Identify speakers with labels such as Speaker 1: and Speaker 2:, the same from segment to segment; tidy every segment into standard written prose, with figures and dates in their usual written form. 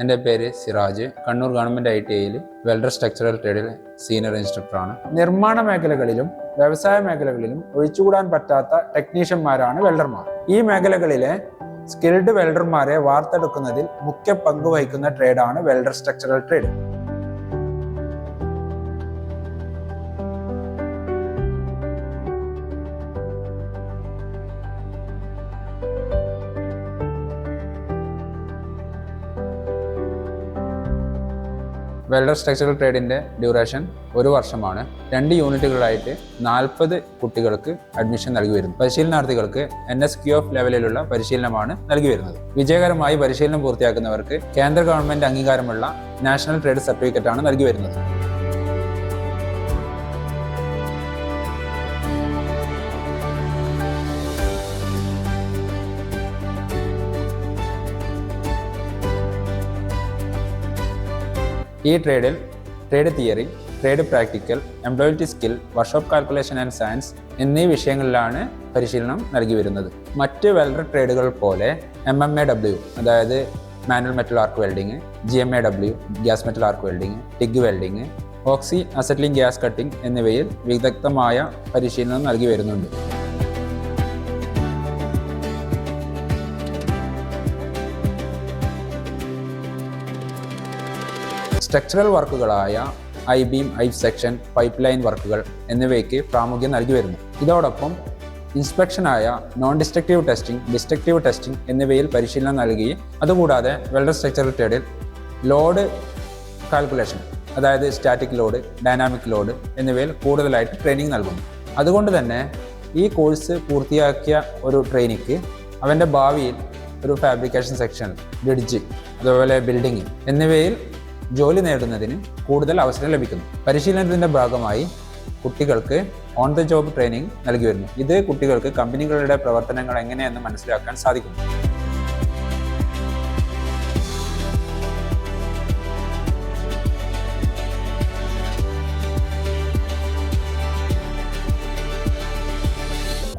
Speaker 1: എൻ്റെ പേര് സിറാജ്. കണ്ണൂർ ഗവൺമെൻറ് ITIയിൽ വെൽഡർ സ്ട്രക്ചറൽ ട്രേഡിൽ സീനിയർ ഇൻസ്ട്രക്ടറാണ്. നിർമ്മാണ മേഖലകളിലും വ്യവസായ മേഖലകളിലും ഒഴിച്ചുകൂടാൻ പറ്റാത്ത ടെക്നീഷ്യന്മാരാണ് വെൽഡർമാർ. ഈ മേഖലകളിലെ സ്കിൽഡ് വെൽഡർമാരെ വാർത്തെടുക്കുന്നതിൽ മുഖ്യ പങ്ക് വഹിക്കുന്ന ട്രേഡാണ് welder structural trade. Welder structural ട്രേഡിൻ്റെ ഡ്യൂറേഷൻ 1 വർഷമാണ്. 2 യൂണിറ്റുകളായിട്ട് 40 കുട്ടികൾക്ക് അഡ്മിഷൻ നൽകി വരുന്നു. പരിശീലനാർത്ഥികൾക്ക് NSQF ലെവലിലുള്ള പരിശീലനമാണ് നൽകി വരുന്നത്. വിജയകരമായി പരിശീലനം പൂർത്തിയാക്കുന്നവർക്ക് കേന്ദ്ര ഗവൺമെൻറ് അംഗീകാരമുള്ള നാഷണൽ ട്രേഡ് സർട്ടിഫിക്കറ്റാണ് നൽകി വരുന്നത്. ഈ ട്രേഡിൽ trade theory, trade practical, employability skill, workshop calculation and science എന്നീ വിഷയങ്ങളിലാണ് പരിശീലനം നൽകി വരുന്നത്. മറ്റ് വെൽഡർ ട്രേഡുകൾ പോലെ MMAW അതായത് manual metal arc welding, GMAW gas metal arc welding, TIG welding, oxy acetylene gas cutting എന്നിവയിൽ വിദഗ്ധമായ പരിശീലനം നൽകി വരുന്നുണ്ട്. Structural വർക്കുകളായ I-beam, I-section, pipe line വർക്കുകൾ എന്നിവയ്ക്ക് പ്രാമുഖ്യം നൽകി വരുന്നു. ഇതോടൊപ്പം ഇൻസ്പെക്ഷനായ non destructive testing, destructive testing എന്നിവയിൽ പരിശീലനം നൽകി. അതുകൂടാതെ വെൽഡർ സ്ട്രക്ചറൽ ട്രേഡിൽ ലോഡ് കാൽക്കുലേഷൻ അതായത് സ്റ്റാറ്റിക് ലോഡ്, ഡൈനാമിക് ലോഡ് എന്നിവയിൽ കൂടുതലായിട്ട് ട്രെയിനിങ് നൽകുന്നു. അതുകൊണ്ട് തന്നെ ഈ കോഴ്സ് പൂർത്തിയാക്കിയ ഒരു ട്രെയിനിക്ക് അവൻ്റെ ഭാവിയിൽ ഒരു ഫാബ്രിക്കേഷൻ സെക്ഷൻ, ബ്രിഡ്ജ്, അതുപോലെ ബിൽഡിംഗ് എന്നിവയിൽ ജോലി നേടുന്നതിന് കൂടുതൽ അവസരം ലഭിക്കുന്നു. പരിശീലനത്തിൻ്റെ ഭാഗമായി കുട്ടികൾക്ക് ഓൺ ദ ജോബ് ട്രെയിനിങ് നൽകി വരുന്നു. ഇത് കുട്ടികൾക്ക് കമ്പനികളുടെ പ്രവർത്തനങ്ങൾ എങ്ങനെയെന്ന് മനസ്സിലാക്കാൻ സാധിക്കും.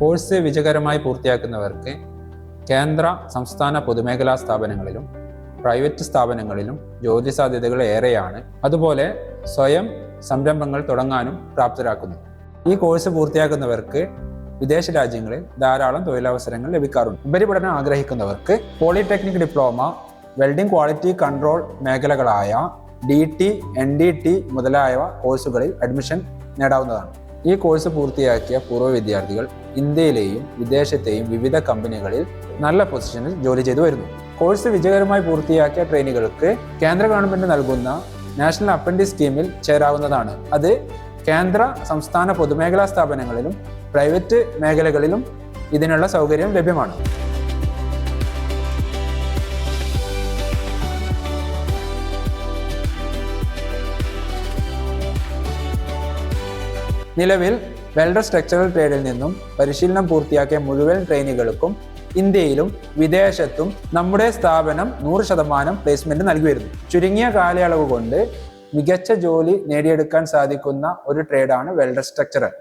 Speaker 1: കോഴ്സ് വിജയകരമായി പൂർത്തിയാക്കുന്നവർക്ക് കേന്ദ്ര, സംസ്ഥാന പൊതുമേഖലാ സ്ഥാപനങ്ങളിലും പ്രൈവറ്റ് സ്ഥാപനങ്ങളിലും ജോലി സാധ്യതകൾ ഏറെയാണ്. അതുപോലെ സ്വയം സംരംഭങ്ങൾ തുടങ്ങാനും പ്രാപ്തരാക്കുന്നു. ഈ കോഴ്സ് പൂർത്തിയാക്കുന്നവർക്ക് വിദേശ രാജ്യങ്ങളിൽ ധാരാളം തൊഴിലവസരങ്ങൾ ലഭിക്കാറുണ്ട്. ഉപരിപഠനം ആഗ്രഹിക്കുന്നവർക്ക് polytechnic diploma, welding quality control മേഖലകളായ DT, NDT മുതലായ കോഴ്സുകളിൽ അഡ്മിഷൻ നേടാവുന്നതാണ്. ഈ കോഴ്സ് പൂർത്തിയാക്കിയ പൂർവ്വ വിദ്യാർത്ഥികൾ ഇന്ത്യയിലെയും വിദേശത്തെയും വിവിധ കമ്പനികളിൽ നല്ല പൊസിഷനിൽ ജോലി ചെയ്തു വരുന്നു. കോഴ്സ് വിജയകരമായി പൂർത്തിയാക്കിയ ട്രെയിനികൾക്ക് കേന്ദ്ര ഗവൺമെൻറ് നൽകുന്ന നാഷണൽ അപ്രന്റീസ് സ്കീമിൽ ചേരാവുന്നതാണ്. അത് കേന്ദ്ര, സംസ്ഥാന പൊതുമേഖലാ സ്ഥാപനങ്ങളിലും പ്രൈവറ്റ് മേഖലകളിലും ഇതിനുള്ള സൗകര്യം ലഭ്യമാണ്. നിലവിൽ വെൽഡർ സ്ട്രക്ചറൽ ട്രേഡിൽ നിന്നും പരിശീലനം പൂർത്തിയാക്കിയ മുഴുവൻ ട്രെയിനികൾക്കും ഇന്ത്യയിലും വിദേശത്തും നമ്മുടെ സ്ഥാപനം 100% പ്ലേസ്മെന്റ് നൽകി വരുന്നു. ചുരുങ്ങിയ കാലയളവ് കൊണ്ട് മികച്ച ജോലി നേടിയെടുക്കാൻ സാധിക്കുന്ന ഒരു ട്രേഡാണ് വെൽഡർ സ്ട്രക്ചറൽ.